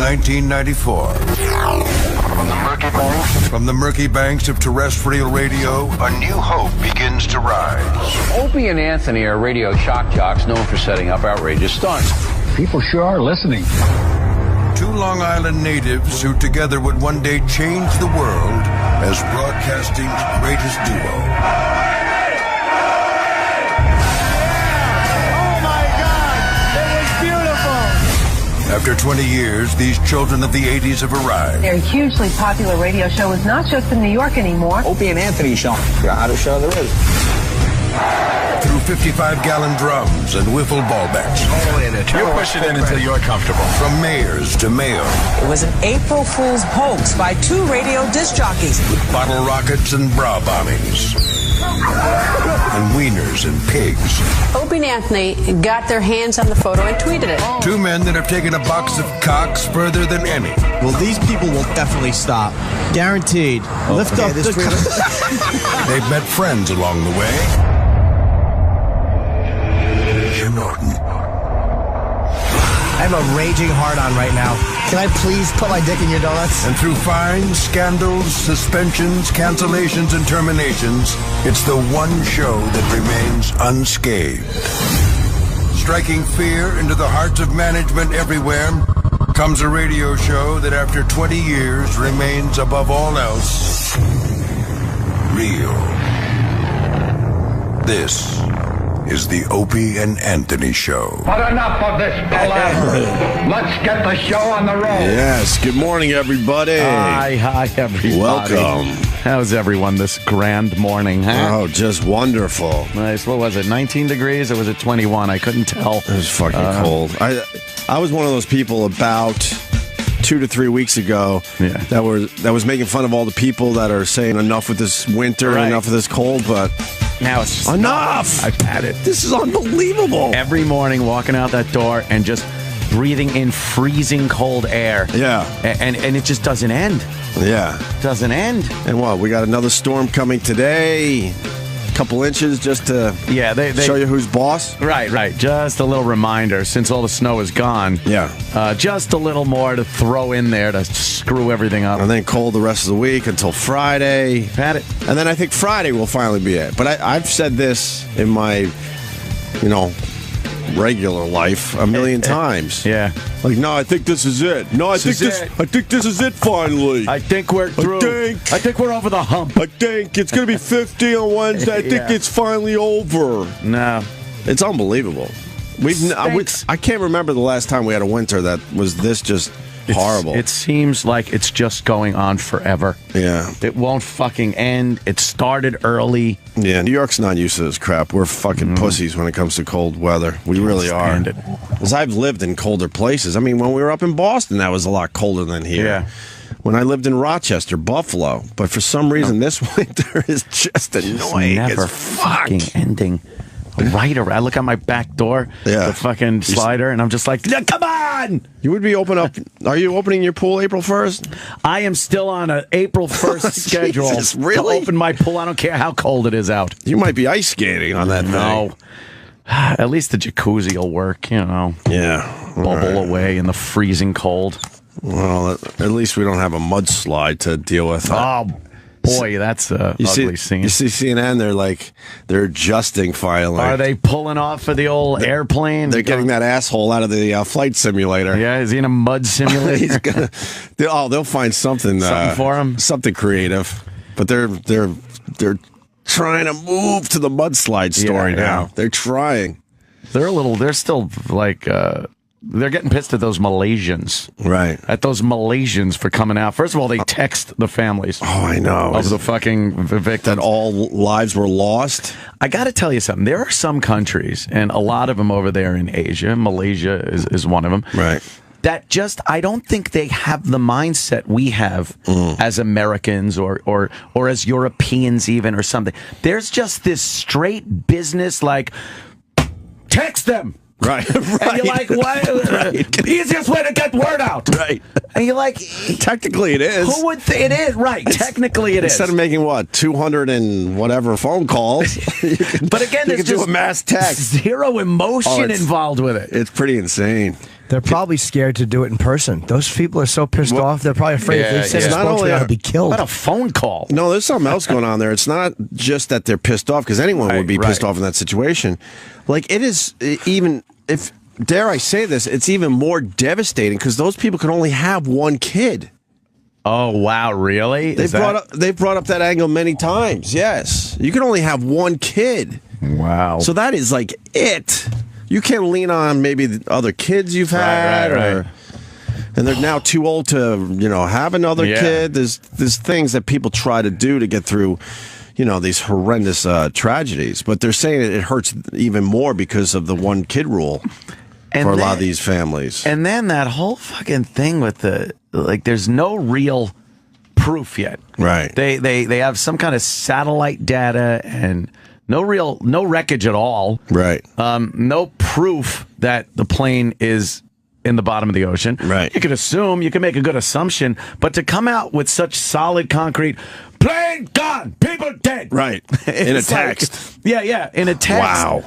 1994. From the murky banks of terrestrial radio, a new hope begins to rise. Opie and Anthony are radio shock jocks known for setting up outrageous stunts. People sure are listening. Two Long Island natives who together would one day change the world as broadcasting's greatest duo. Oh my God! It was beautiful! After 20 years, these children of the 80s have arrived. Their hugely popular radio show is not just in New York anymore. Opie and Anthony show. The hottest show there is. Through 55-gallon drums and wiffle ball bats. You push it in until you're comfortable. From mayors to mayo. It was an April Fool's hoax by two radio disc jockeys. With bottle rockets and bra bombings. And wieners and pigs. Opie and Anthony got their hands on the photo and tweeted it. Two men that have taken a box of cocks further than any. Well, these people will definitely stop. Guaranteed. Lift up the... They've met friends along the way. Jim Norton. I have a raging heart-on right now. Can I please put my dick in your donuts? And through fines, scandals, suspensions, cancellations, and terminations, it's the one show that remains unscathed. Striking fear into the hearts of management everywhere comes a radio show that after 20 years remains above all else real. This is the Opie and Anthony Show. But enough of this palaver. Let's get the show on the road. Yes, good morning, everybody. Hi, everybody. Welcome. How's everyone this grand morning, huh? Oh, just wonderful. Nice. What was it, 19 degrees or was it 21? I couldn't tell. It was fucking cold. I was one of those people about 2 to 3 weeks ago that was making fun of all the people that are saying enough with this winter, enough with this cold, but now it's just enough. I've had it. This is unbelievable. Every morning walking out that door and just breathing in freezing cold air. Yeah. And it just doesn't end. Yeah. Doesn't end. And what? We got another storm coming today. Couple inches just to show you who's boss. Right. Just a little reminder, since all the snow is gone. Yeah. Just a little more to throw in there to screw everything up. And then cold the rest of the week until Friday. Had it. And then I think Friday will finally be it. But I've said this in my, regular life a million times. Yeah. Like, no, I think this is it. No, I think this is it finally. I think we're through. I think we're over the hump. I think it's going to be 50 on Wednesday. I think it's finally over. No. It's unbelievable. I can't remember the last time we had a winter that was this just horrible. It seems like it's just going on forever. Yeah. It won't fucking end. It started early. Yeah, New York's not used to this crap. We're fucking pussies when it comes to cold weather. We really are. Because I've lived in colder places. I mean, when we were up in Boston, that was a lot colder than here. Yeah. When I lived in Rochester, Buffalo. But for some reason, this winter is just annoying. It's never fucking ending. Right around. I look at my back door, the fucking slider, and I'm just like, come on! You would be are you opening your pool April 1st? I am still on an April 1st schedule. Jesus, really? To open my pool. I don't care how cold it is out. You might be ice skating on that thing. At least the jacuzzi will work, Yeah. Bubble away in the freezing cold. Well, at least we don't have a mudslide to deal with. Oh, boy, that's a ugly scene. You see CNN, they're adjusting finally. Are they pulling off of the old airplane? They're getting that asshole out of the flight simulator. Yeah, is he in a mud simulator? They'll find something for him. Something creative. But they're trying to move to the mudslide story now. They're trying. They're still they're getting pissed at those Malaysians. Right. At those Malaysians for coming out. First of all, they text the families. Oh, I know. Of the fucking victims. That all lives were lost. I got to tell you something. There are some countries, and a lot of them over there in Asia, Malaysia is one of them. Right. That I don't think they have the mindset we have as Americans or as Europeans even or something. There's just this straight business text them. Right. And you're like, what? Right. Easiest way to get word out. Right. And you're like, technically it is. Who would it is, right. Technically it is. Instead of making 200 and whatever phone calls. But again, there's just do a mass text. Zero emotion involved with it. It's pretty insane. They're probably scared to do it in person. Those people are so pissed off. They're probably afraid if they say it's going to be killed. What a phone call. No, there's something else going on there. It's not just that they're pissed off, because anyone would be pissed off in that situation. Like, it is, even if, dare I say this, it's even more devastating because those people can only have one kid. Oh, wow, really? They've brought up that angle many times, yes. You can only have one kid. Wow. So that is like it. You can't lean on maybe the other kids you've had, and they're now too old to, have another kid. There's things that people try to do to get through, these horrendous tragedies. But they're saying it hurts even more because of the one kid rule for a lot of these families. And then that whole fucking thing with there's no real proof yet. Right. They have some kind of satellite data and no wreckage at all. Right. No proof that the plane is in the bottom of the ocean. Right. You can make a good assumption, but to come out with such solid concrete, plane gone, people dead. Right. In a text. In a text. Wow.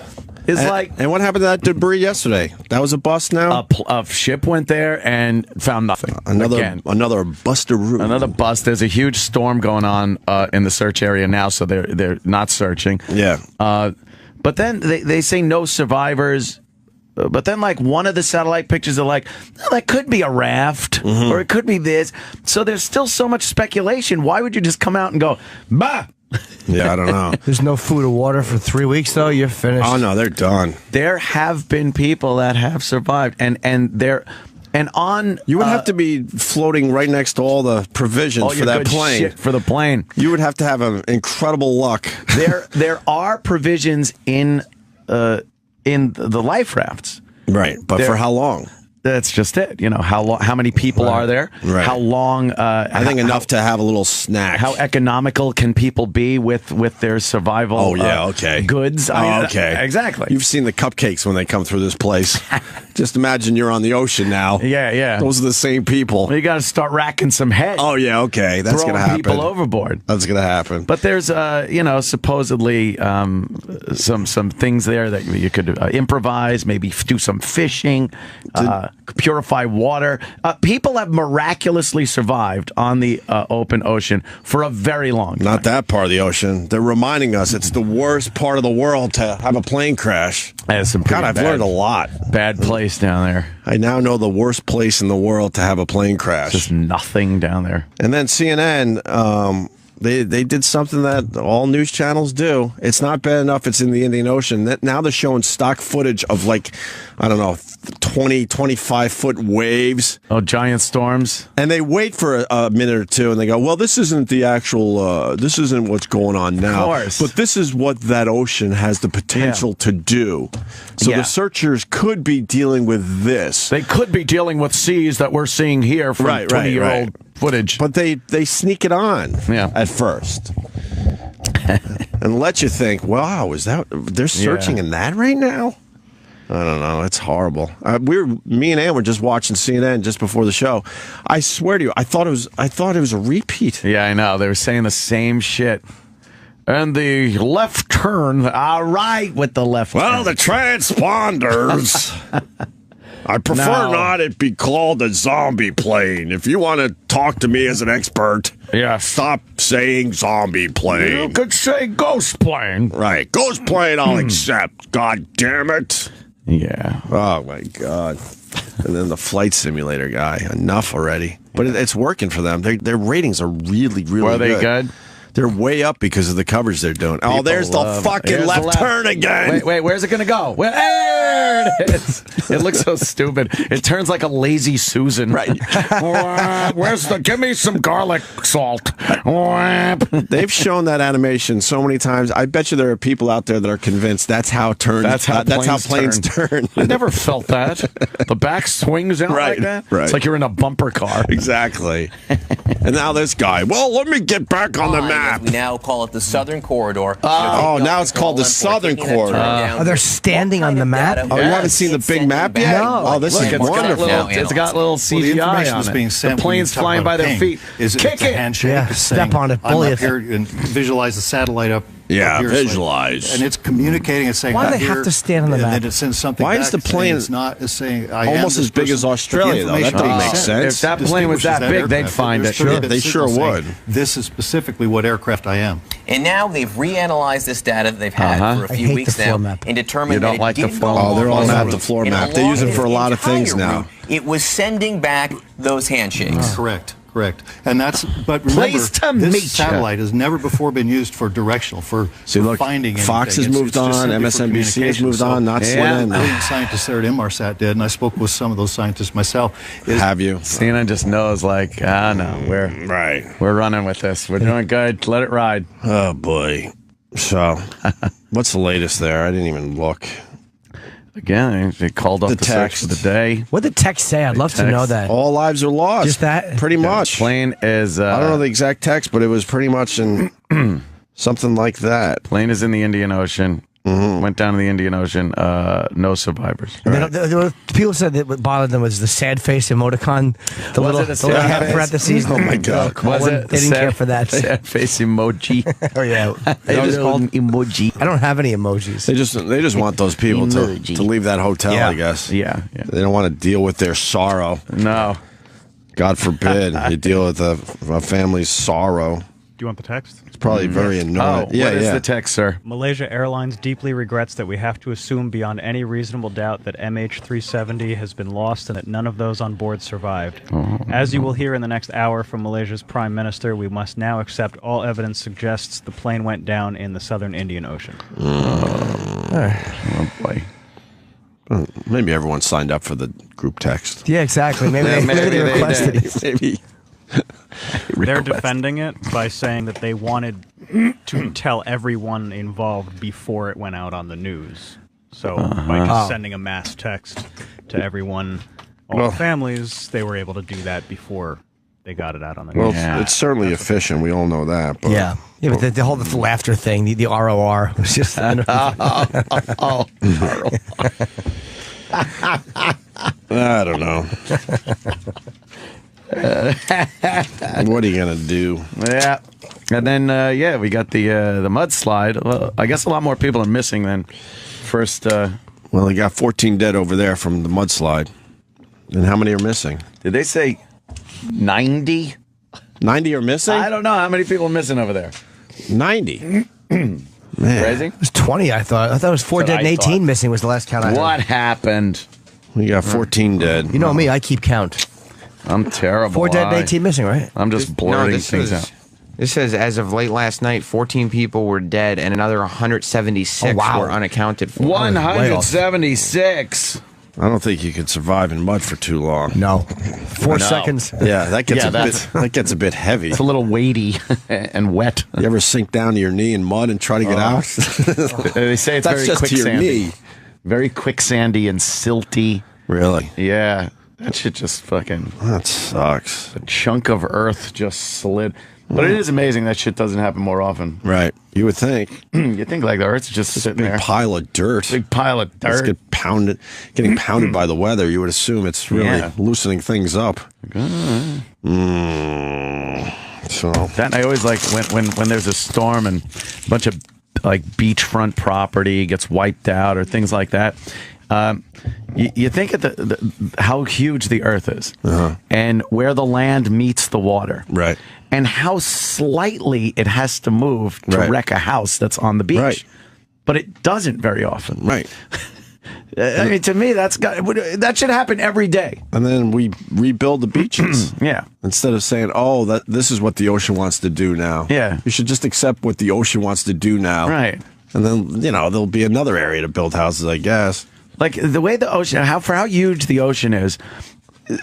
It's and what happened to that debris yesterday? That was a bust now? A ship went there and found nothing. Another bust-a-roo. Another bust. There's a huge storm going on in the search area now, so they're not searching. Yeah. But then they say no survivors. But then, one of the satellite pictures are that could be a raft, or it could be this. So there's still so much speculation. Why would you just come out and go, bah? Yeah, I don't know. There's no food or water for 3 weeks, though. You're finished. Oh, no, they're done. There have been people that have survived, and on you would have to be floating right next to all the provisions for that plane. Shit for the plane. You would have to have an incredible luck. There are provisions in the life rafts, right? But for how long? That's just it. How many people are there? Right. How long? I think enough to have a little snack. How economical can people be with their survival? Oh yeah, okay. Goods. Okay, exactly. You've seen the cupcakes when they come through this place. Just imagine you're on the ocean now. Yeah. Those are the same people. You got to start racking some heads. Oh yeah, okay. That's going to happen. People overboard. That's going to happen. But there's supposedly some things there that you could improvise. Maybe do some fishing. Purify water. People have miraculously survived on the open ocean for a very long time. Not that part of the ocean. They're reminding us it's the worst part of the world to have a plane crash. I've learned a lot. Bad place down there. I now know the worst place in the world to have a plane crash. Just nothing down there. And then CNN, they did something that all news channels do. It's not bad enough it's in the Indian Ocean. Now they're showing stock footage of 20, 25-foot waves. Oh, giant storms. And they wait for a minute or two and they go, well, this isn't the actual, this isn't what's going on now. Of course. But this is what that ocean has the potential to do. So the searchers could be dealing with this. They could be dealing with seas that we're seeing here from 20-year-old footage. But they sneak it on at first. And let you think, wow, they're searching in that right now? I don't know. It's horrible. Me and Ann were just watching CNN just before the show. I swear to you, I thought it was a repeat. Yeah, I know. They were saying the same shit. And the left turn, all right with the left turn. Well, the transponders. I prefer not it be called a zombie plane. If you want to talk to me as an expert, stop saying zombie plane. You could say ghost plane. Right. Ghost plane I'll accept. God damn it. Yeah. Oh, my God. And then the flight simulator guy. Enough already. But it's working for them. Their ratings are really, really good. Were they good? They're way up because of the coverage they're doing. People there's the fucking left turn again. Wait, where's it going to go? There it is. It looks so stupid. It turns like a lazy Susan. Right. Give me some garlic salt. They've shown that animation so many times. I bet you there are people out there that are convinced that's how planes turn. I never felt that. The back swings out like that. Right. It's like you're in a bumper car. Exactly. And now this guy. Well, let me get back on the map. We now call it the Southern Corridor. Now it's called the Southern Corridor. They're standing on the map? Oh, you haven't seen the big map yet? No. Oh, this is wonderful. It's got little CGI on it. The plane's flying by their feet. It's a handshake. Yeah, step on it. I'm up here and visualize the satellite up Yeah, here, visualize. and it's communicating and saying, Why do "I'm they have here," to stand on the and map? then it sends something Why back is the plane it's not it's saying, I almost am as big as Australia, though? That doesn't make sense. If that plane was that big, they'd find it. Sure, they sure would. This is specifically what aircraft I am. And now they've reanalyzed this data that they've had for a few weeks now and determined that it didn't go Oh, they're along on the the floor route. map. And They use it along for a its lot of things entire now. route, it was sending back those handshakes. Correct. And but remember, Pleased to meet this satellite has never before been used for directional, for finding anything. Fox has It's moved just on, simply for MSNBC has moved communication. on, not CNN. Brilliant scientists there at Inmarsat did, and I spoke with some of those scientists myself. Have you? CNN just knows, like, no, we're running with this. We're doing good. Let it ride. Oh, boy. So, what's the latest there? I didn't even look. Again, they called up the search for the day. What did the text say? I'd love to know that. All lives are lost. Just that? Pretty much. Plane is... I don't know the exact text, but it was pretty much in something like that. Plane is in the Indian Ocean. Went down to the Indian Ocean. No survivors. And then the people said that what bothered them was the sad face emoticon. The Was little, it a the little sad half face? parentheses. Oh, my God. Was it They didn't care for that. Sad face emoji. Oh, yeah. They just called an emoji. I don't have any emojis. They just want those people to leave that hotel, Yeah. I guess. Yeah. They don't want to deal with their sorrow. No. God forbid you deal with a family's sorrow. Do you want the text? It's probably very annoying. What is the text, sir? Malaysia Airlines deeply regrets that we have to assume beyond any reasonable doubt that MH370 has been lost and that none of those on board survived. As you will hear in the next hour from Malaysia's Prime Minister, we must now accept all evidence suggests the plane went down in the southern Indian Ocean. Oh, boy. Maybe everyone signed up for the group text. Yeah, exactly. Maybe they requested it. Maybe. They're defending it by saying that they wanted to tell everyone involved before it went out on the news. So by just sending a mass text to everyone, all the families, they were able to do that before they got it out on the news. Well, it's certainly efficient. We all know that. But, Yeah, but the whole laughter thing, the ROR, was just... I don't know. What are you gonna do? Yeah, and then we got the mudslide. Well, I guess a lot more people are missing than first. Well, they got 14 dead over there from the mudslide. And how many are missing? Did they say 90? 90 are missing? I don't know how many people are missing over there. 90. Man. Crazy. It was 20, I thought. I thought it was 4 dead and 18 missing was the last count I heard. What happened? We got 14 dead. You know me, I keep count. I'm terrible. 4 dead and 18 missing, right? I'm just blurting things out. This says, as of late last night, 14 people were dead and another 176 were unaccounted for. 176. I don't think you could survive in mud for too long. No. 4 seconds. Yeah, that gets a bit heavy. It's a little weighty and wet. You ever sink down to your knee in mud and try to get out? They say it's That's very just to your quicksandy. knee. Very quicksandy and silty. Really? Yeah. That shit just fucking... That sucks. A chunk of earth just slid. But it is amazing that shit doesn't happen more often. Right. You would think. You think like the earth's just sitting there. Big pile of dirt. Big pile of dirt. It's getting pounded by the weather. You would assume it's really loosening things up. So that I always like when there's a storm and a bunch of like beachfront property gets wiped out or things like that. You think of how huge the earth is and where the land meets the water. Right. And how slightly it has to move to wreck a house that's on the beach. Right. But it doesn't very often. Right. I mean, to me, that should happen every day. And then we rebuild the beaches. Yeah. Instead of saying, this is what the ocean wants to do now. Yeah. You should just accept what the ocean wants to do now. Right. And then, there'll be another area to build houses, I guess. Like the way the ocean, for how huge the ocean is,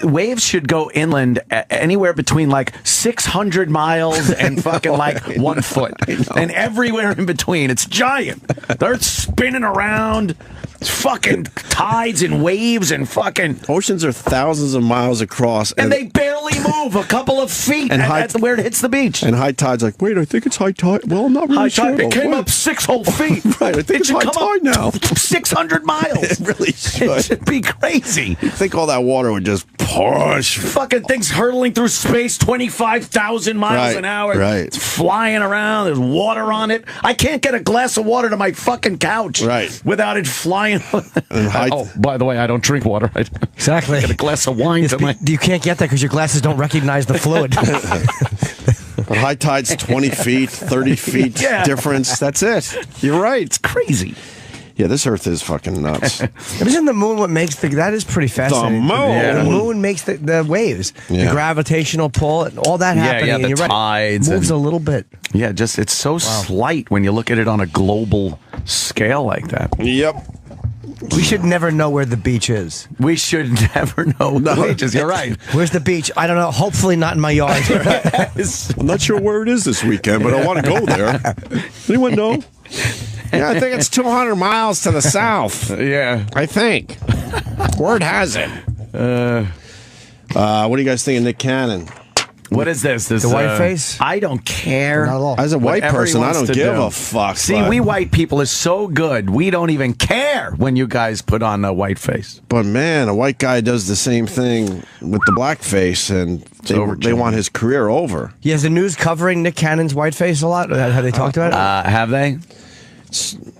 waves should go inland anywhere between like 600 miles and fucking like 1 foot. And everywhere in between. It's giant. The Earth's spinning around. It's fucking tides and waves and fucking... Oceans are thousands of miles across. And they barely move a couple of feet at where it hits the beach. And high tide's like, wait, I think it's high tide. Well, I'm not really sure. High tide, it came up 6 whole feet. Right, I think it's high tide now. 600 miles. It really should. It should be crazy. You think all that water would just Push. Fucking things hurtling through space 25,000 miles an hour. Right. It's flying around. There's water on it. I can't get a glass of water to my fucking couch without it flying. Oh, by the way, I don't drink water. Exactly. Get a glass of wine to my... You can't get that because your glasses don't recognize the fluid. But high tide's 20 feet, 30 feet difference. That's it. You're right. It's crazy. Yeah, this Earth is fucking nuts. Isn't the moon what makes that is pretty fascinating. The moon. The moon makes the waves. The gravitational pull, and all that happening. Yeah, and the you're tides. Right, moves a little bit. Yeah, it's so slight when you look at it on a global scale like that. Yep. We should never know where the beach is. We should never know the beaches. You're right. Where's the beach? I don't know. Hopefully not in my yard. I'm not sure where it is this weekend, but I want to go there. Anyone know? Yeah, I think it's 200 miles to the south. Yeah. I think. Word has it. What do you guys think of Nick Cannon? What is this? The white face? I don't care. Not at all. As a white person, I don't give a fuck. See, we white people are so good. We don't even care when you guys put on a white face. But man, a white guy does the same thing with the black face, and they want his career over. Yeah, is the news covering Nick Cannon's white face a lot? Have they talked about it? Have they?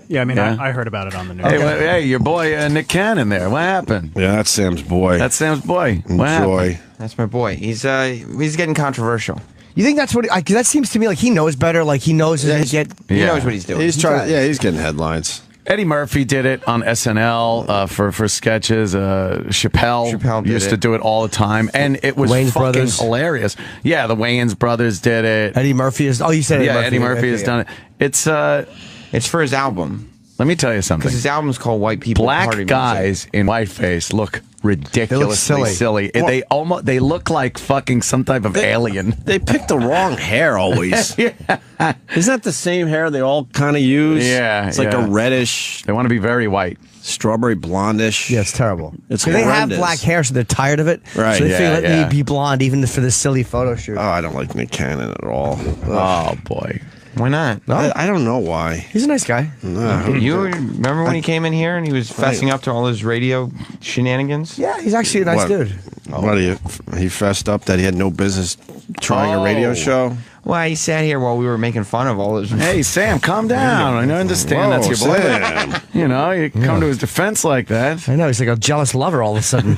Yeah, I mean, I heard about it on the news. Hey, your boy Nick Cannon there. What happened? Yeah, that's Sam's boy. That's Sam's boy. What happened? That's my boy. He's getting controversial. You think that's what? Cause that seems to me like he knows better. Like he knows He knows what he's doing. He's trying. Yeah, he's getting headlines. Eddie Murphy did it on SNL for sketches. Chappelle used to do it all the time, and it was Wayans fucking brothers. hilarious. Yeah, the Wayans brothers did it. Eddie Murphy is. Oh, you said Eddie Murphy has done it. It's for his album. Let me tell you something. Because his album's called White People Black Party guys Music. in whiteface look ridiculously silly. They look like fucking some type of alien. They pick the wrong hair always. Isn't that the same hair they all kind of use? Yeah, it's like a reddish. They want to be very white, strawberry blondish. Yeah, it's terrible. It's they have black hair, so they're tired of it. Right. So they figure let me be blonde, even for this silly photo shoot. Oh, I don't like Nick Cannon at all. Oh boy. Why not? No? I don't know why. He's a nice guy. No. You remember when he came in here and he was fessing up to all his radio shenanigans? Yeah, he's actually a nice dude. What he fessed up that he had no business trying a radio show? Well, he sat here while we were making fun of all his... Hey, Sam, calm down. I understand that's your boy. Sam. You know, you come to his defense like that. I know, he's like a jealous lover all of a sudden.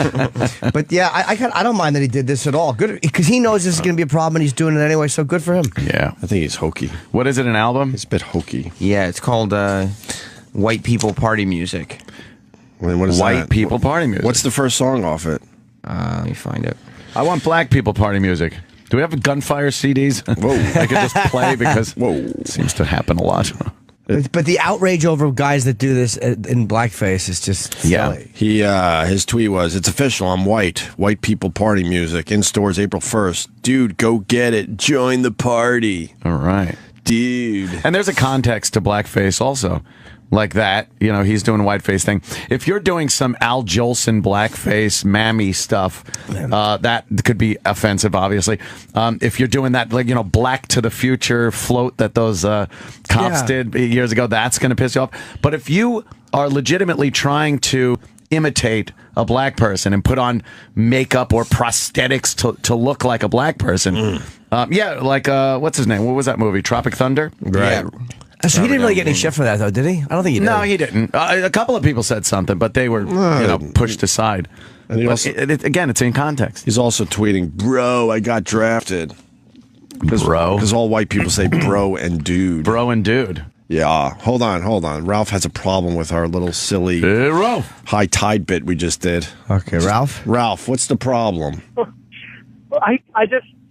But yeah, I don't mind that he did this at all. Good, because he knows this is going to be a problem and he's doing it anyway, so good for him. Yeah. I think he's hokey. What is it, an album? It's a bit hokey. Yeah, it's called White People Party Music. What is White that? People Party Music. What's the first song off it? Let me find it. I want Black People Party Music. Do we have gunfire CDs? Whoa. I could just play because it seems to happen a lot. But the outrage over guys that do this in blackface is just silly. He his tweet was, "It's official. I'm white. White People Party Music in stores April 1st. Dude, go get it. Join the party." All right, dude. And there's a context to blackface also. Like that, you know, he's doing a whiteface thing. If you're doing some Al Jolson blackface, mammy stuff, that could be offensive, obviously. If you're doing that, like, you know, Black to the Future float that those cops did years ago, that's going to piss you off. But if you are legitimately trying to imitate a black person and put on makeup or prosthetics to look like a black person, like, what's his name? What was that movie? Tropic Thunder? Right. Yeah. So he didn't really get any shit for that, though, did he? I don't think he did. No, he didn't. A couple of people said something, but they were, pushed aside. And he also, again, it's in context. He's also tweeting, "Bro, I got drafted." Bro, because all white people say "bro" and "dude." Bro and dude. Yeah. Hold on. Ralph has a problem with our little silly high tide bit we just did. Okay, Ralph. Ralph, what's the problem?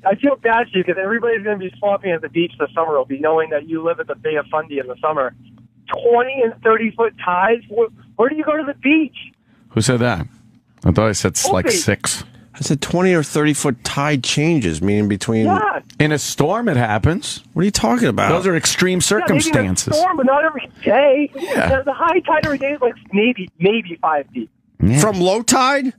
I feel bad for you because everybody's going to be swamping at the beach this summer. Will be knowing that you live at the Bay of Fundy in the summer. 20 and 30-foot tides. Where do you go to the beach? Who said that? I thought I said like 6. I said 20 or 30-foot tide changes, meaning between. Yeah. In a storm, it happens. What are you talking about? Those are extreme circumstances. Maybe in a storm, but not every day. Yeah. The high tide every day is like maybe 5 feet. Yeah. From low tide?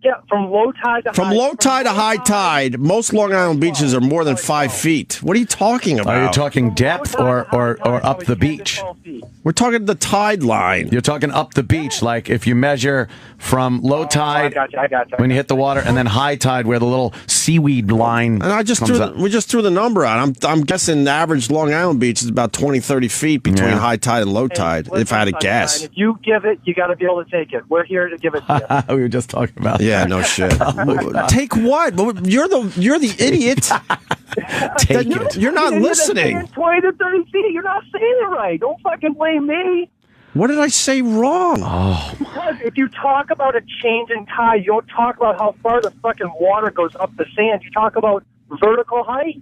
Yeah, from low tide to high tide, most Long Island beaches are more than 5 feet. What are you talking about? Are you talking depth or up the beach? We're talking the tide line. You're talking up the beach, like if you measure from low tide I got you. when you hit the water, and then high tide where the little seaweed line. And we just threw the number out. I'm guessing the average Long Island beach is about 20, 30 feet between high tide and low tide. If I had to guess. If you give it, you got to be able to take it. We're here to give it to you. We were just talking about. Yeah, no shit. Take what? You're the idiot. Take it. You're not listening. 20 to 30 feet. You're not saying it right. Don't fucking blame me. What did I say wrong? Oh. Because if you talk about a change in tide, you don't talk about how far the fucking water goes up the sand. You talk about vertical height.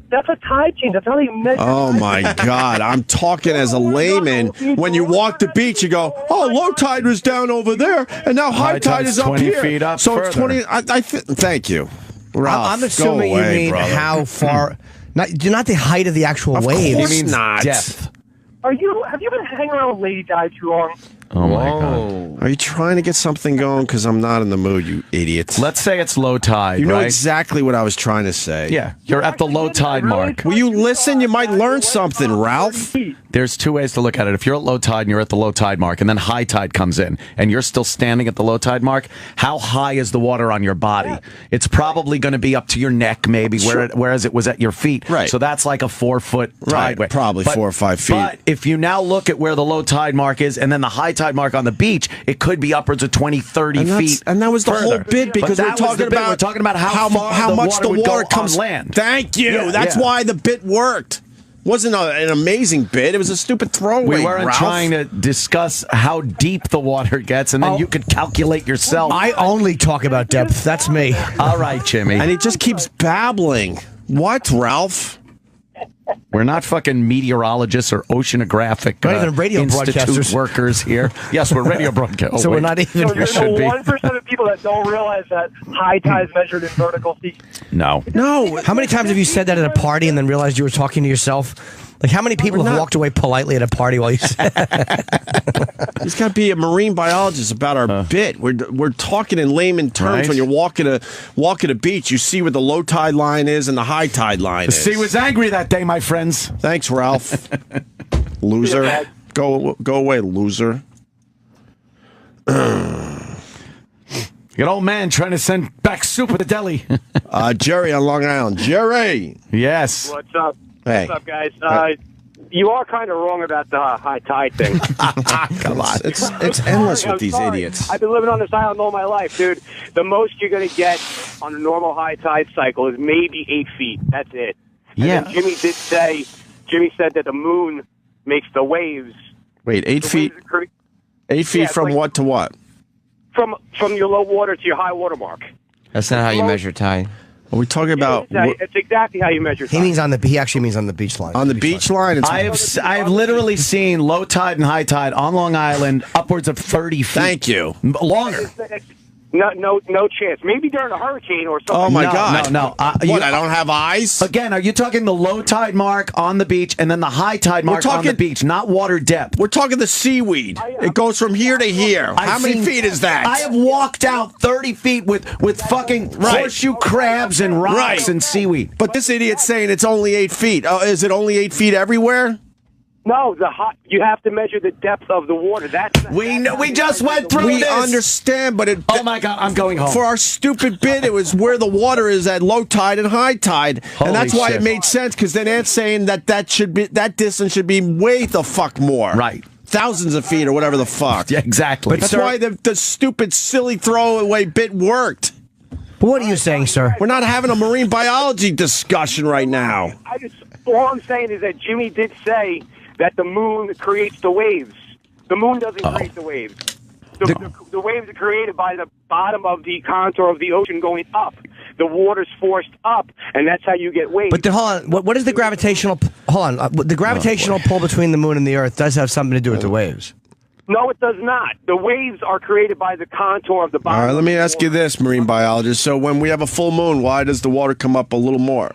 That's a tide change. That's how you measure. Oh, my God. I'm talking as a layman. When you walk the beach, you go, oh, low tide was down over there, and now high tide is up 20 here. feet up so further. it's 20. Thank you. Ralph, I'm assuming you mean brother. how far, not the height of the actual wave. Of course means not. depth. Have you been hanging around with Lady Di too long? Oh, my God. Are you trying to get something going? Because I'm not in the mood, you idiot. Let's say it's low tide, You know right? exactly what I was trying to say. Yeah, you're at the low tide mark. Will you listen? You might learn something, Ralph. There's two ways to look at it. If you're at low tide and you're at the low tide mark, and then high tide comes in, and you're still standing at the low tide mark, how high is the water on your body? It's probably going to be up to your neck, maybe, whereas it was at your feet. Right. So that's like a 4-foot tide wave. Probably 4 or 5 feet. But if you now look at where the low tide mark is, and then the high tide mark on the beach, it could be upwards of 20, 30 feet. And that was the whole bit, because we're talking about how much the water comes on land. Thank you. Yeah, That's why the bit worked. Wasn't an amazing bit. It was a stupid throwaway. We weren't Ralph. trying to discuss how deep the water gets, and then you could calculate yourself. I only talk about depth. That's me. All right, Jimmy. And he just keeps babbling. What, Ralph? We're not fucking meteorologists or oceanographic Not even radio institute broadcasters. workers here. Yes, we're radio broadcasters. So we're not even. So there's the 1% of people that don't realize that high tide is measured in vertical feet. No. How many times have you said that at a party and then realized you were talking to yourself? Like, how many people have walked away politely at a party while you said He's got to be a marine biologist about our bit. We're talking in layman terms. Right. When you're walking a beach, you see where the low tide line is and the high tide line The is. sea was angry that day, my friends. Thanks, Ralph. Loser. Go away, loser. You got old man trying to send back soup at the deli. Jerry on Long Island. Jerry. Yes. What's up? Hey. What's up, guys? You are kind of wrong about the high tide thing. Come on. It's endless with these idiots. I've been living on this island all my life, dude. The most you're going to get on a normal high tide cycle is maybe 8 feet. That's it. And Yeah. then Jimmy said that the moon makes the waves. Wait, 8 feet? 8 feet from like, what to what? From your low water to your high water mark. That's not how you measure tide. Are we talking about? It's exactly how you measure tide. he actually means on the beach line. On the beach line? It's I have literally seen low tide and high tide on Long Island upwards of 30 feet. Thank you. Longer. No chance. Maybe during a hurricane or something. Oh, my God. No. What, I don't have eyes? Again, are you talking the low tide mark on the beach and then the high tide mark on the beach, not water depth? We're talking the seaweed. It goes from here to here. How many feet is that? I have walked out 30 feet with fucking horseshoe crabs and rocks and seaweed. But this idiot's saying it's only 8 feet. Is it only 8 feet everywhere? No, you have to measure the depth of the water. We just went through We this. understand, but oh my God, I'm going home. For our stupid bit, it was where the water is at low tide and high tide, and that's why it made sense. Because then Ant's saying that distance should be way the fuck more, right? Thousands of feet or whatever the fuck. Yeah, exactly. But that's why the stupid, silly throwaway bit worked. What are you saying, sir? We're not having a marine biology discussion right now. All I'm saying is that Jimmy did say that the moon creates the waves. The moon doesn't create the waves. The waves are created by the bottom of the contour of the ocean going up. The water's forced up, and that's how you get waves. But hold on, what is the gravitational? Hold on, the gravitational pull between the moon and the Earth does have something to do with the waves. No, it does not. The waves are created by the contour of the bottom. All right, let me ask you this, marine biologist. So when we have a full moon, why does the water come up a little more?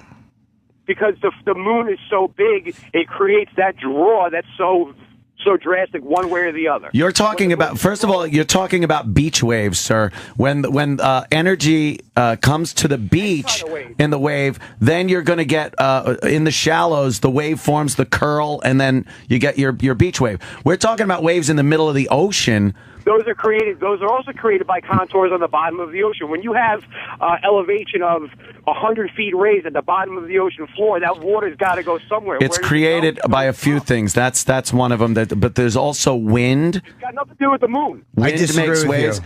Because the moon is so big, it creates that draw that's so so drastic one way or the other. You're talking about, first of all, you're talking about beach waves, sir. When energy comes to the beach in the wave, then you're going to get, in the shallows, the wave forms the curl, and then you get your beach wave. We're talking about waves in the middle of the ocean. Those are also created by contours on the bottom of the ocean. When you have elevation of 100 feet raised at the bottom of the ocean floor, that water's got to go somewhere. It's created by a few things. That's one of them. But there's also wind. It's got nothing to do with the moon. Wind makes waves.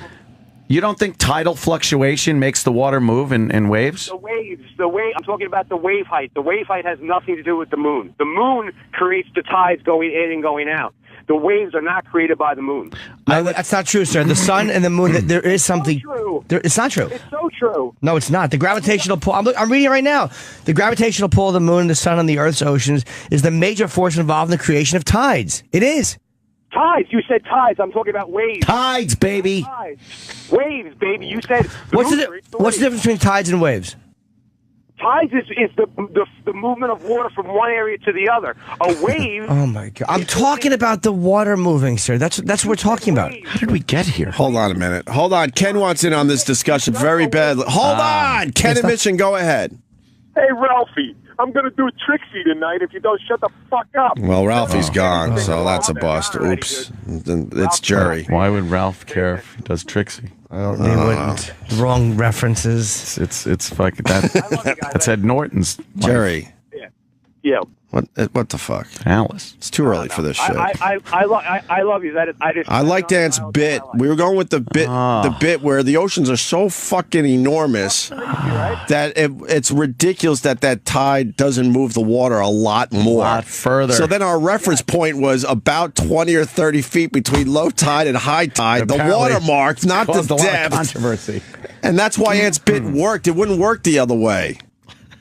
You don't think tidal fluctuation makes the water move in waves? The wave. I'm talking about the wave height. The wave height has nothing to do with the moon. The moon creates the tides going in and going out. The waves are not created by the moon. That's not true, sir. The sun and the moon, there is something. It's so true. It's not true. It's so true. No, it's not. The gravitational pull, I'm reading it right now. The gravitational pull of the moon, the sun, and the Earth's oceans is the major force involved in the creation of tides. It is. Tides. You said tides. I'm talking about waves. Tides, baby. Tides. Waves, baby. You said. What's the difference between tides and waves? Tides is the movement of water from one area to the other. A wave. Oh my God! I'm talking about the water moving, sir. That's what we're talking about. How did we get here? Hold on a minute. Hold on. Ken wants in on this discussion very badly. Hold on. Ken and Mission, go ahead. Hey, Ralphie. I'm going to do Trixie tonight if you don't shut the fuck up. Well, Ralphie's gone, so that's a bust. Oops. It's Jerry. Why would Ralph care if he does Trixie? He wouldn't. Wrong references. It's fucking that's Ed Norton's wife. Jerry. Yeah. What the fuck? Alice. It's too early for this shit. I love you. I like Dan's bit. We were going with the bit where the oceans are so fucking enormous that it's ridiculous that tide doesn't move the water a lot more. A lot further. So then our reference point was about 20 or 30 feet between low tide and high tide. The watermark, not the depth. Controversy. And that's why Ant's bit worked. It wouldn't work the other way.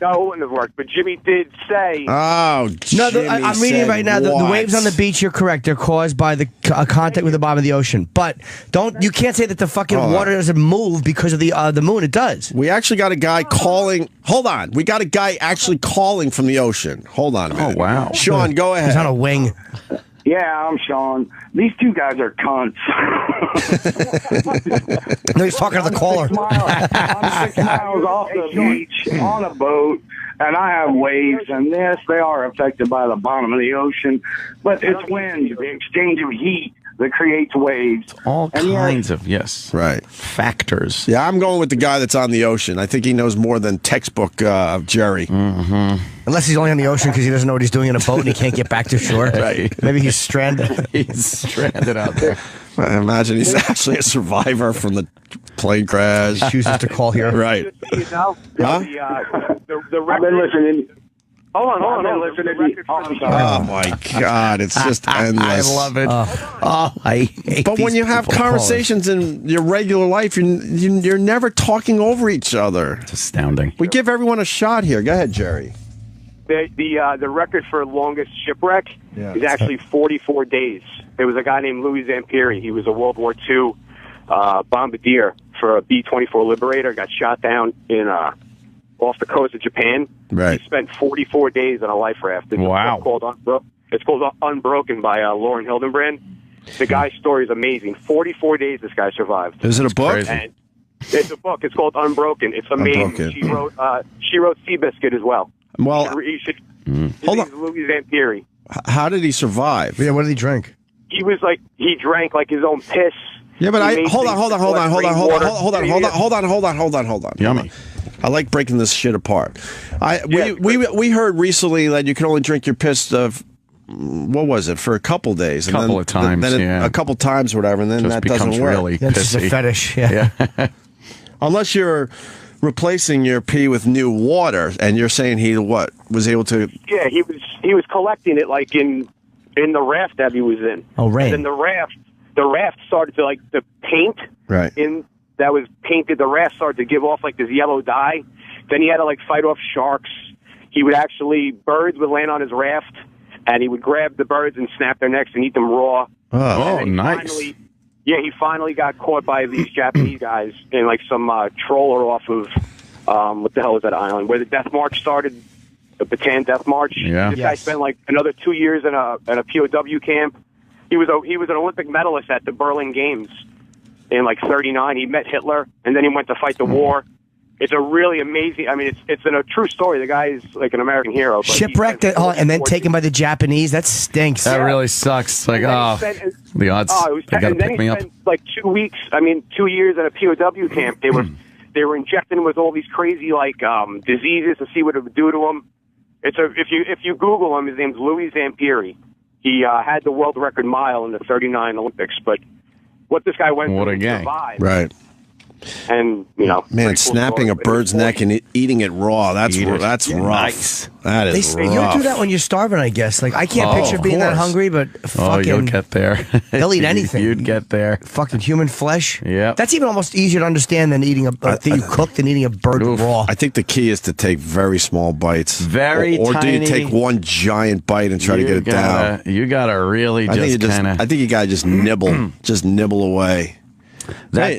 No, it wouldn't have worked. But Jimmy did say. Oh, Jimmy I'm reading right now. The waves on the beach, you're correct. They're caused by the contact with the bottom of the ocean. But you can't say that the fucking water doesn't move because of the moon. It does. We actually got a guy calling. Hold on. We got a guy actually calling from the ocean. Hold on a minute. Oh, wow. Sean, go ahead. He's on a wing. Yeah, I'm Sean. These two guys are cunts. No, he's talking to the caller. I'm 6 miles off the beach on a boat, and I have waves, and yes, they are affected by the bottom of the ocean, but it's wind, the exchange of heat that creates waves. All kinds of, right, factors. Yeah, I'm going with the guy that's on the ocean. I think he knows more than textbook of Jerry. Mm-hmm. Unless he's only on the ocean because he doesn't know what he's doing in a boat and he can't get back to shore. Right. Maybe he's stranded. He's stranded out there. I imagine he's actually a survivor from the plane crash. He chooses to call here. Right. You know, the record. I've been listening. Hold on. Oh my God, it's just endless. I love it. I hate But when you have conversations in your regular life, you're never talking over each other. It's astounding. We give everyone a shot here. Go ahead, Jerry. The record for longest shipwreck is actually 44 days. There was a guy named Louis Zamperini. He was a World War II bombardier for a B-24 Liberator. Got shot down in off the coast of Japan. Right. He spent 44 days on a life raft. Wow. It's called Unbroken by Lauren Hildenbrand. The guy's story is amazing. 44 days this guy survived. Is it a book? And it's a book. It's called Unbroken. It's amazing. Unbroken. She wrote Seabiscuit as well. Well, you should. Hold on. Louis Zamperini. How did he survive? Yeah, what did he drink? He drank like his own piss. Yeah, but hold on. Yummy. I like breaking this shit apart. We heard recently that you can only drink your piss what was it, for a couple days, and a couple of times, a couple times, or whatever, and then just that doesn't work. Really That's just a fetish. Yeah. Unless you're replacing your pee with new water, and you're saying he was able to. Yeah, he was collecting it like in the raft that he was in. Oh, right. And then the raft started to the paint. Right. That was painted. The raft started to give off like this yellow dye. Then he had to fight off sharks. Birds would land on his raft, and he would grab the birds and snap their necks and eat them raw. Oh, nice. He finally got caught by these Japanese guys in some trawler off of what the hell is that island where the Death March started, the Bataan Death March. Yeah. This guy spent another 2 years in a POW camp. He was an Olympic medalist at the Berlin Games in like '39. He met Hitler, and then he went to fight the war. It's a really amazing. I mean, it's a true story. The guy is like an American hero. But shipwrecked and then taken by the Japanese. That stinks. That really sucks. Like, the odds. They got to pick me up. Like 2 weeks. I mean, 2 years at a POW camp. They were injecting him with all these crazy diseases to see what it would do to him. If you Google him, his name's Louis Zamperini. He had the world record mile in the '39 Olympics, but what this guy went through to survive. Right. And, you know, man, snapping a bird's neck and eating it raw, that's rough. Nice. That is rough. You do that when you're starving, I guess. Like, I can't picture being that hungry, but fucking... you'll get there. They'll eat anything. You'd get there. Fucking human flesh. Yeah. That's even almost easier to understand than eating a thing you cooked and eating a bird raw. I think the key is to take very small bites. Very or tiny. do you take one giant bite and try to get it down? You gotta really I think you gotta just nibble. Just nibble away. He said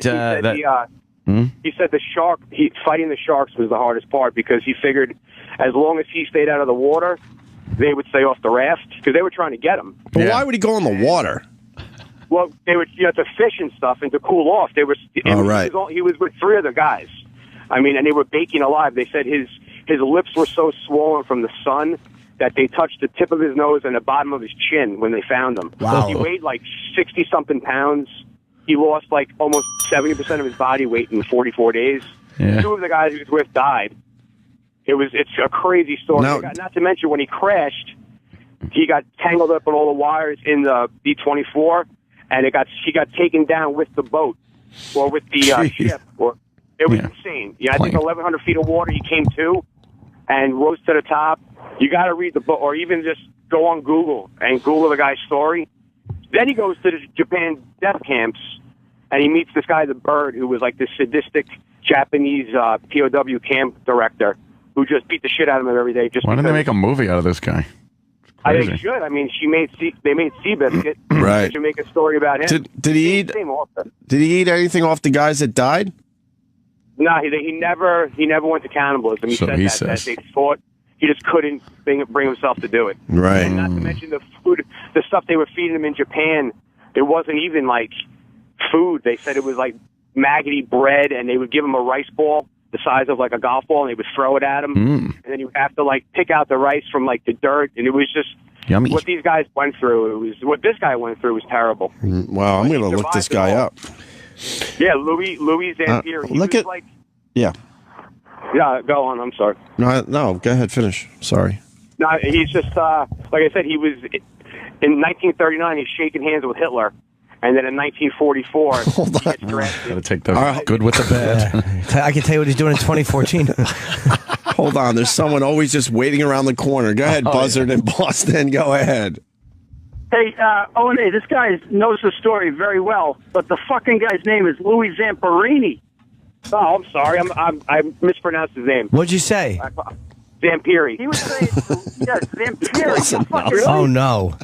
fighting the sharks was the hardest part because he figured as long as he stayed out of the water, they would stay off the raft because they were trying to get him. But why would he go in the water? Well, they would to fish and stuff and to cool off. They were. Right. He was with 3 other guys. I mean, and they were baking alive. They said his lips were so swollen from the sun that they touched the tip of his nose and the bottom of his chin when they found him. Wow. He weighed like 60-something pounds. He lost like almost 70% of his body weight in 44 days. Yeah. 2 of the guys he was with died. It's a crazy story. Not to mention when he crashed, he got tangled up in all the wires in the B-24, and he got taken down with the boat or with the ship. It was insane. Yeah, I think 1,100 feet of water. He came to and rose to the top. You got to read the book, or even just go on Google and Google the guy's story. Then he goes to the Japan death camps, and he meets this guy, the Bird, who was like this sadistic Japanese POW camp director who just beat the shit out of him every day. Why didn't they make a movie out of this guy? I think they should. I mean, they made Seabiscuit. Right. They should make a story about him. Did he eat? Did he eat anything off the guys that died? No, he never went to cannibalism. He said that they thought he just couldn't bring himself to do it. Right. And not to mention the food, the stuff they were feeding him in Japan. It wasn't even like food. They said it was like maggoty bread, and they would give him a rice ball the size of like a golf ball, and they would throw it at him. And then you would have to like pick out the rice from like the dirt, and it was just yummy. What these guys went through. What this guy went through was terrible. Wow, I'm going to look this guy up. Yeah, Louis Zamperini. Yeah, go on. I'm sorry. No, go ahead, finish. Sorry. No, he's just like I said. He was in 1939. He's shaking hands with Hitler. And then in 1944, hold on. Gotta take the good with the bad. Yeah. I can tell you what he's doing in 2014. Hold on, there's someone always just waiting around the corner. Go ahead, Buzzard in Boston. Go ahead. Hey, O&A, this guy knows the story very well, but the fucking guy's name is Louis Zamperini. Oh, I'm sorry. I mispronounced his name. What'd you say? Zamperini. He was saying, yes, Zamperini. Really? Oh, no.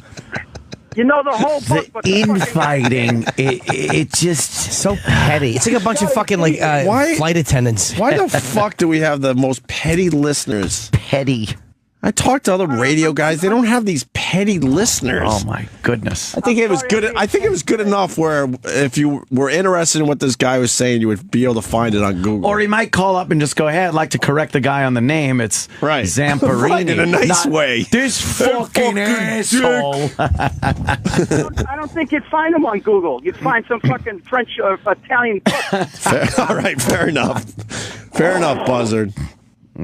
You know the whole book, but infighting, it just so petty. It's like a bunch of fucking flight attendants. Why the fuck do we have the most petty listeners? Petty. I talked to other radio guys. They don't have these petty listeners. Oh my goodness! I think it was good. I think it was good enough where if you were interested in what this guy was saying, you would be able to find it on Google. Or he might call up and just go, "Hey, I'd like to correct the guy on the name. It's Zamperini right, in a nice way. This fucking asshole." I don't think you'd find him on Google. You'd find some fucking French or Italian book. All right, fair enough. Fair enough, Buzzard.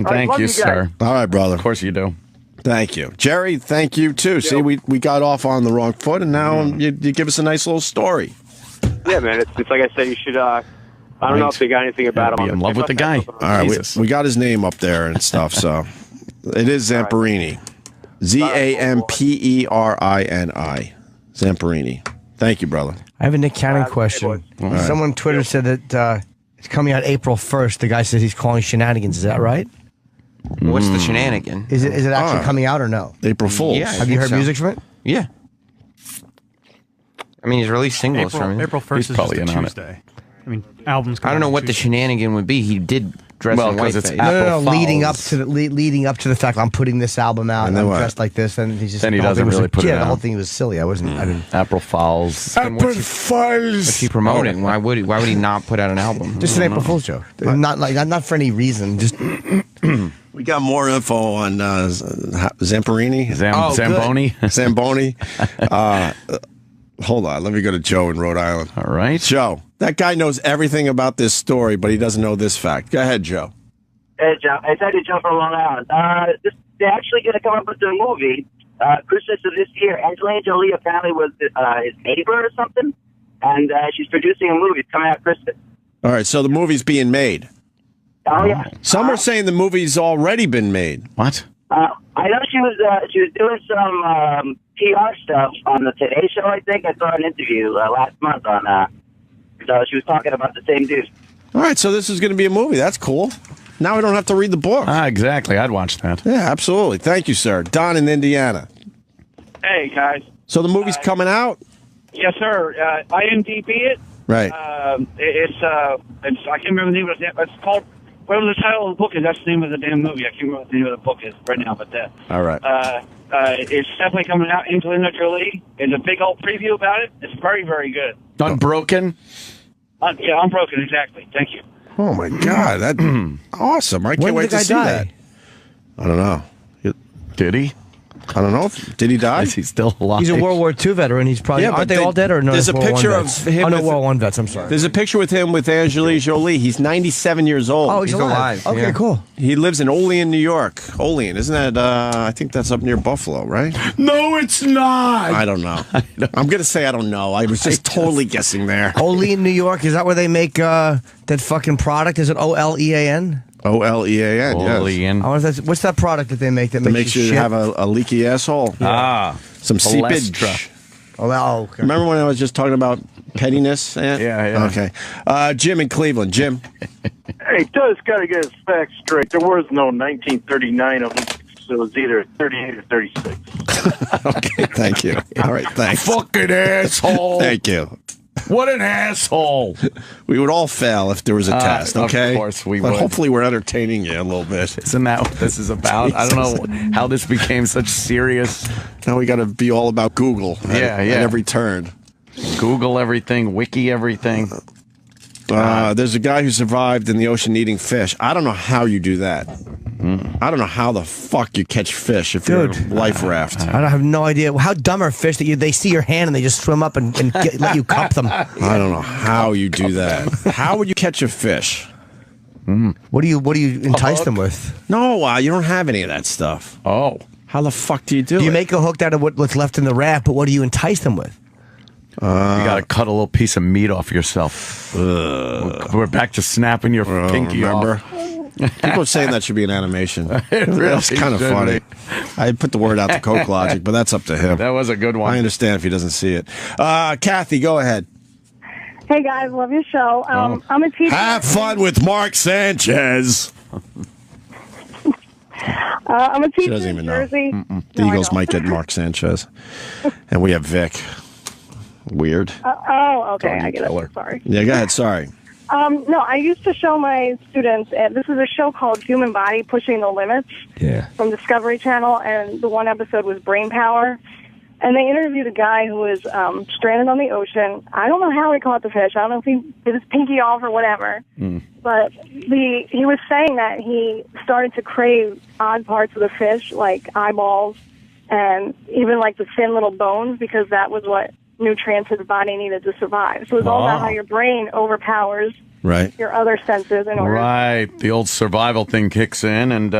Thank you, sir. All right, brother. Of course you do. Thank you. Jerry, thank you, too. See, we got off on the wrong foot, and now you give us a nice little story. Yeah, man. It's like I said, you should... I don't know if they got anything about him. Be in love with the guy. All right, we got his name up there and stuff, so... It is Zamperini. Zamperini. Zamperini. Thank you, brother. I have a Nick Cannon question. Right. Someone on Twitter said that it's coming out April 1st. The guy says he's calling shenanigans. Is that right? What's the shenanigan? Is it actually coming out or no? April Fool's. Yeah, have you heard music from it? Yeah. I mean, he's released singles from it. April 1st is probably just a Tuesday. I mean, albums. I don't know what the shenanigan would be. He did dressed in because it's whiteface. April No, leading Fouls. leading up to the fact I'm putting this album out and then I'm what? dressed like this, and he just Then he the whole doesn't thing was really like, put it yeah, the whole out. thing was silly. I didn't. April Fouls. April Fools. What's he promoting? Why would he not put out an album? Just an April Fool's joke. Not for any reason. Just We got more info on Zamperini. Zamboni. Zamboni. Hold on. Let me go to Joe in Rhode Island. All right. Joe, that guy knows everything about this story, but he doesn't know this fact. Go ahead, Joe. Hey, Joe. I tried to jump from Long Island. They're actually going to come up with a movie Christmas of this year. Angelina Jolie apparently was his neighbor or something, and she's producing a movie. It's coming out Christmas. All right, so the movie's being made. Oh, yeah. Some are saying the movie's already been made. What? I know she was doing some PR stuff on the Today Show, I think. I saw an interview last month on so she was talking about the same dude. All right, so this is going to be a movie. That's cool. Now we don't have to read the book. Exactly. I'd watch that. Yeah, absolutely. Thank you, sir. Don in Indiana. Hey, guys. So the movie's coming out? Yes, sir. IMDb it. Right. It's I can't remember the name of it. It's called, whatever the title of the book is, that's the name of the damn movie. I can't remember what the name of the book is right now, but all right. It's definitely coming out. Angelina Jolie. There's a big old preview about it. It's very, very good. Unbroken? Yeah, Unbroken, exactly. Thank you. Oh, my God. That's awesome. I can't wait to see that. I don't know. Did he? I don't know. Did he die? Is he still alive? he's a World War II veteran. He's probably aren't they all dead or no? There's a World War picture I of vets? him. Oh no, with- World War I vets. I'm sorry. There's a picture with him with Angelina Jolie. He's 97 years old. Oh, he's alive. Okay, yeah. cool. He lives in Olean, New York. Olean, isn't that? I think that's up near Buffalo, right? No, it's not. I don't know. I'm gonna say I don't know. I was just totally guessing there. Olean, New York. Is that where they make that fucking product? Is it Olean? Olean. Olean. Yes. I wonder if that's, what's that product that they make that Makes you shit? have a leaky asshole. Some seepage. Okay. Remember when I was just talking about pettiness? Yeah. Okay. Jim in Cleveland. Jim. Hey, Doug's got to get his facts straight. There was no 1939 Olympics. So it was either 38 or 36. Okay, thank you. All right, thanks. Fucking asshole. Thank you. What an asshole. We would all fail if there was a test, okay? Of course we but would. hopefully we're entertaining you a little bit. Isn't that what this is about? I don't know how this became such serious. Now we got to be all about Google at every turn. Google everything, wiki everything. There's a guy who survived in the ocean eating fish. I don't know how you do that. I don't know how the fuck you catch fish if you're in a life raft. I have no idea. How dumb are fish that they see your hand and they just swim up and let you cup them? I don't know how you do that. How would you catch a fish? What do you entice them with? No, you don't have any of that stuff. Oh. How the fuck do you do it? You make a hook out of what's left in the raft, but what do you entice them with? You got to cut a little piece of meat off yourself. We're back to snapping your pinky off. People are saying that should be an animation. It really That's kind of should funny. be. I put the word out to Coke Logic, but that's up to him. That was a good one. I understand if he doesn't see it. Kathy, go ahead. Hey guys, love your show. I'm a teacher. Have fun with Mark Sanchez. I'm a She teacher doesn't in even know. Jersey. The Eagles might get Mark Sanchez. And we have Vic. Weird. Okay. I get it. Sorry. Yeah, go ahead. Sorry. No, I used to show my students, this is a show called Human Body Pushing the Limits from Discovery Channel, and the one episode was Brain Power. And they interviewed a guy who was stranded on the ocean. I don't know how he caught the fish. I don't know if he did his pinky off or whatever. But he was saying that he started to crave odd parts of the fish, like eyeballs and even like the thin little bones, because that was what nutrients his body needed to survive. So it's all about how your brain overpowers your other senses in order. Right. The old survival thing kicks in, and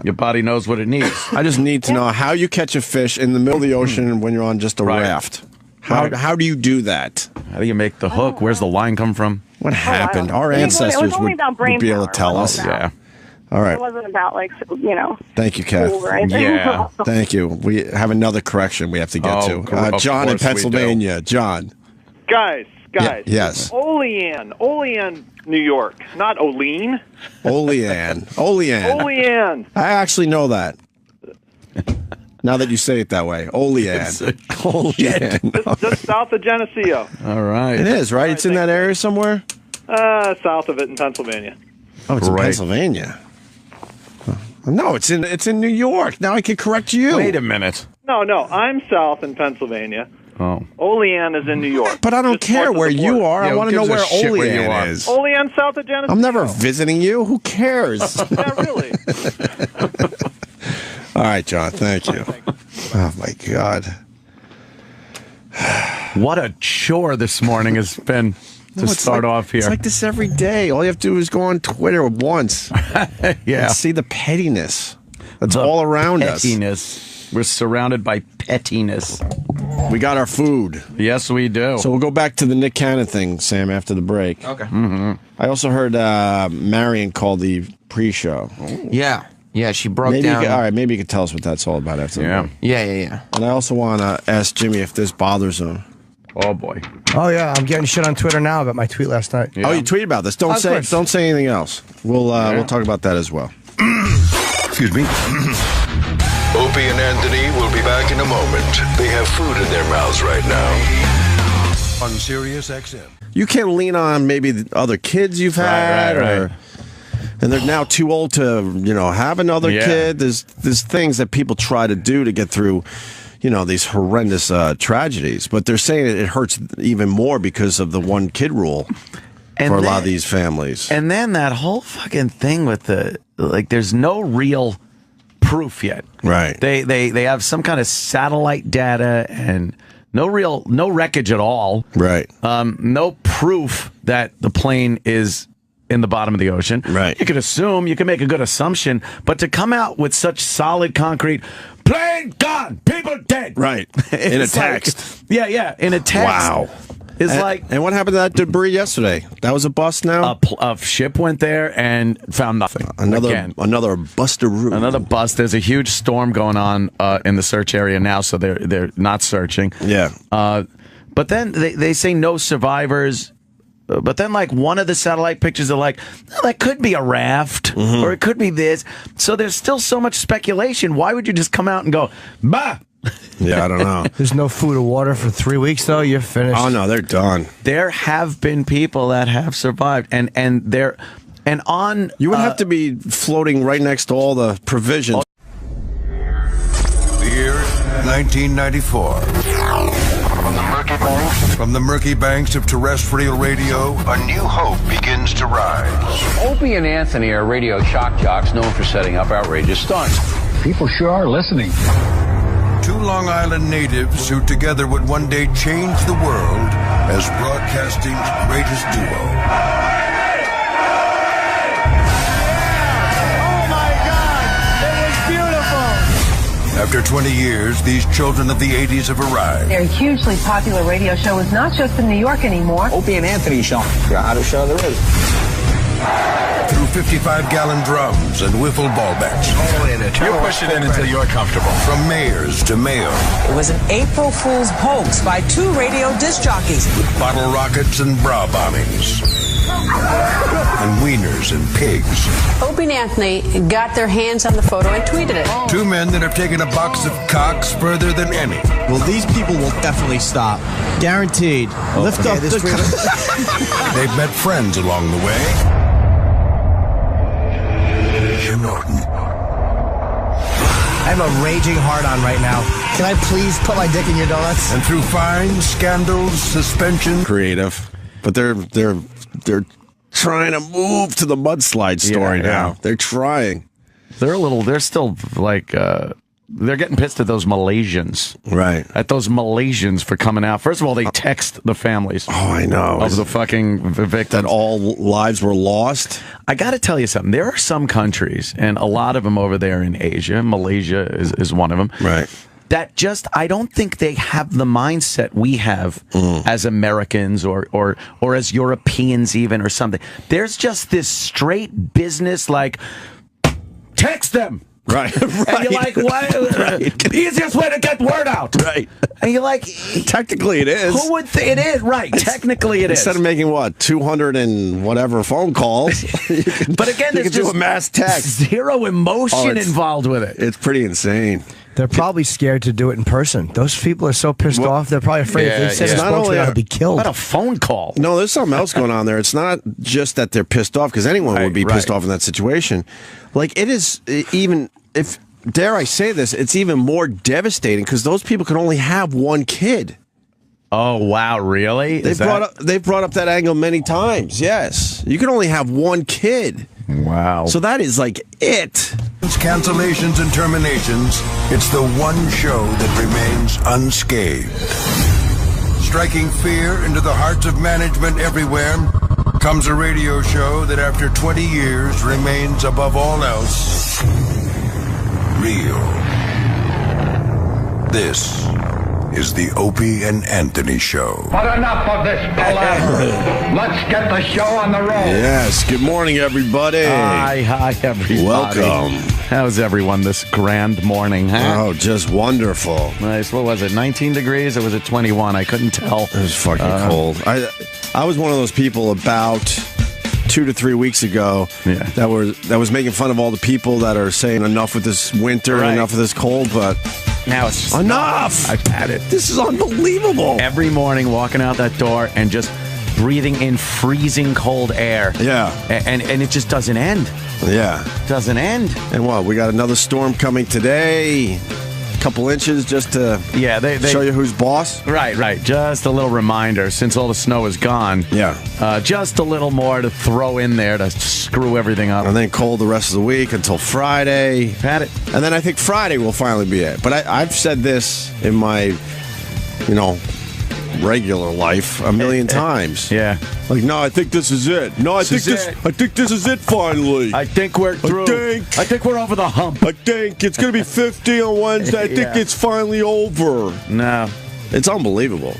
your body knows what it needs. I just need to know how you catch a fish in the middle of the ocean when you're on just a raft. How do you do that? How do you make the hook? Where's the line come from? What happened? Our It was ancestors only would about brain be able to power. tell It us. wasn't about- All right. It wasn't about, Thank you, Kath. school or anything. Yeah. Thank you. We have another correction we have to get to. of John in course we Pennsylvania. John. Guys. Yes. Olean, New York, not Olean. Olean. Olean. I actually know that. Now that you say it that way. Olean. Olean. Just south of Geneseo. All right. It is, right? It's in that area somewhere? South of it in Pennsylvania. Oh, it's in Pennsylvania. No, it's in New York. Now I can correct you. Wait a minute. No, I'm south in Pennsylvania. Oh. Olean is in New York. But I don't care where you are. I want to know where Olean is. Olean, south of Genesee. I'm never visiting you. Who cares? Yeah, really. All right, John. Thank you. Oh, my God. What a chore this morning has been to start off here. It's like this every day. All you have to do is go on Twitter once. Yeah. And see the pettiness that's all around us. Pettiness. We're surrounded by pettiness. We got our food. Yes, we do. So we'll go back to the Nick Cannon thing, Sam, after the break. Okay. Mm-hmm. I also heard Marion call the pre-show. Yeah. Yeah, she broke maybe down. All right, maybe you could tell us what that's all about after the break. Yeah. And I also want to ask Jimmy if this bothers him. Oh, boy. Oh, yeah. I'm getting shit on Twitter now about my tweet last night. Yeah. Oh, you tweeted about this. Don't say anything else. We'll talk about that as well. Excuse me. Opie and Anthony will be back in a moment. They have food in their mouths right now. On Sirius XM. You can lean on maybe the other kids you've had, and they're now too old to, have another kid. There's things that people try to do to get through, these horrendous tragedies. But they're saying it hurts even more because of the one kid rule for a lot of these families. And then that whole fucking thing with there's no real proof yet. Right. They have some kind of satellite data and no wreckage at all. Right. No proof that the plane is in the bottom of the ocean. Right. You can make a good assumption, but to come out with such solid concrete, plane gone, people dead. Right. In a text. In a text. Wow. And what happened to that debris yesterday? That was a bust now? A ship went there and found nothing. Another buster-oo. Another bust. There's a huge storm going on in the search area now, so they're not searching. Yeah. But then they say no survivors. But then, one of the satellite pictures are that could be a raft, or it could be this. So there's still so much speculation. Why would you just come out and go, bah? Yeah, I don't know. There's no food or water for 3 weeks, though. You're finished. Oh, no, they're done. There have been people that have survived, and on... You would have to be floating right next to all the provisions. The year 1994. From the murky banks of terrestrial radio, a new hope begins to rise. Opie and Anthony are radio shock jocks known for setting up outrageous stunts. People sure are listening. Two Long Island natives who together would one day change the world as broadcasting's greatest duo. After 20 years, these children of the 80s have arrived. Their hugely popular radio show is not just in New York anymore. Opie and Anthony show. The hottest show there is. Through 55-gallon drums and wiffle ball bats. You push it in until you're comfortable. From mayors to mayo. It was an April Fool's hoax by two radio disc jockeys. With bottle rockets and bra bombings. And wieners and pigs. Opie and Anthony got their hands on the photo and tweeted it. Two men that have taken a box of cocks further than any. Well, these people will definitely stop. Guaranteed. Lift up this They've met friends along the way. Jim Norton. I have a raging hard-on right now. Can I please put my dick in your donuts? And through fines, scandals, suspension. Creative. But they're trying to move to the mudslide story now. They're trying. They're still they're getting pissed at those Malaysians. Right. At those Malaysians for coming out. First of all, they text the families. Oh, I know. Of the fucking victims. That all lives were lost. I got to tell you something. There are some countries, and a lot of them over there in Asia. Malaysia is one of them. Right. That I don't think they have the mindset we have as Americans or as Europeans even or something. There's just this straight business text them. Right. And you're like, what? Right. Easiest way to get word out. Right. And you're like, technically it is. Who would it is, right. Technically it is. Instead of making 200 and whatever phone calls, but again, you can do a mass text. Zero emotion involved with it. It's pretty insane. They're probably scared to do it in person. Those people are so pissed off. They're probably afraid if they say it's not only to be killed. What a phone call. No, there's something else going on there. It's not just that they're pissed off, because anyone would be pissed off in that situation. Like, it is, even if, dare I say this, it's even more devastating because those people can only have one kid. Oh, wow, really? They've brought up that angle many times, yes. You can only have one kid. Wow. So that is like it. Cancellations and terminations, it's the one show that remains unscathed. Striking fear into the hearts of management everywhere comes a radio show that after 20 years remains above all else real. This is the Opie and Anthony Show. But enough of this palaver. Let's get the show on the road. Yes, good morning, everybody. Hi, everybody. Welcome. How's everyone this grand morning, huh? Oh, just wonderful. Nice. What was it, 19 degrees or was it 21? I couldn't tell. It was fucking cold. I was one of those people about 2 to 3 weeks ago that was making fun of all the people that are saying enough with this winter and enough with this cold, but now it's just enough. I've had it. This is unbelievable. Every morning walking out that door and just breathing in freezing cold air. Yeah. And it just doesn't end. Yeah. Doesn't end. And what? We got another storm coming today. Couple inches just to they show you who's boss. Right. Just a little reminder, since all the snow is gone. Yeah. Just a little more to throw in there to screw everything up. And then cold the rest of the week until Friday. Had it. And then I think Friday will finally be it. But I've said this in my, regular life a million times. Yeah. Like, no, I think this is it. No, I think this is it finally. I think we're through. I think we're over the hump. I think it's going to be 50 on Wednesday. I think it's finally over. No. It's unbelievable.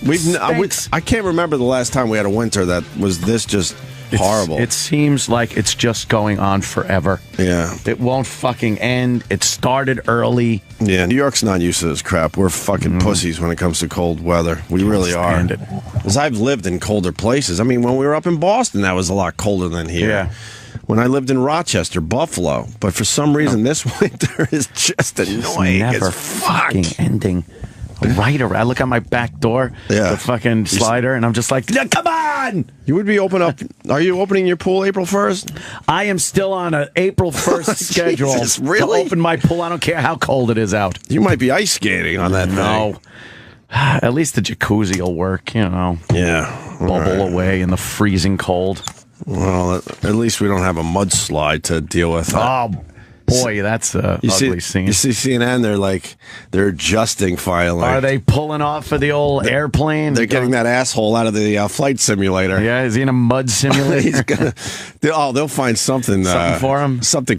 I can't remember the last time we had a winter that was this just horrible. It seems like it's just going on forever. Yeah. It won't fucking end. It started early. Yeah, New York's not used to this crap. We're fucking pussies when it comes to cold weather. We really are. Because I've lived in colder places. I mean, when we were up in Boston, that was a lot colder than here. Yeah. When I lived in Rochester, Buffalo. But for some reason, this winter is just annoying. It's never fucking ending. Right around. I look at my back door, the fucking slider, and I'm just like, come on! You would be are you opening your pool April 1st? I am still on an April 1st schedule. Jesus, really? To open my pool. I don't care how cold it is out. You might be ice skating on that thing. No. At least the jacuzzi will work, Yeah. Bubble away in the freezing cold. Well, at least we don't have a mudslide to deal with. Oh, boy, that's a ugly scene. You see CNN, they're adjusting finally. Are they pulling off for the old airplane? They're getting that asshole out of the flight simulator. Yeah, is he in a mud simulator? They'll find something. Something for him? Something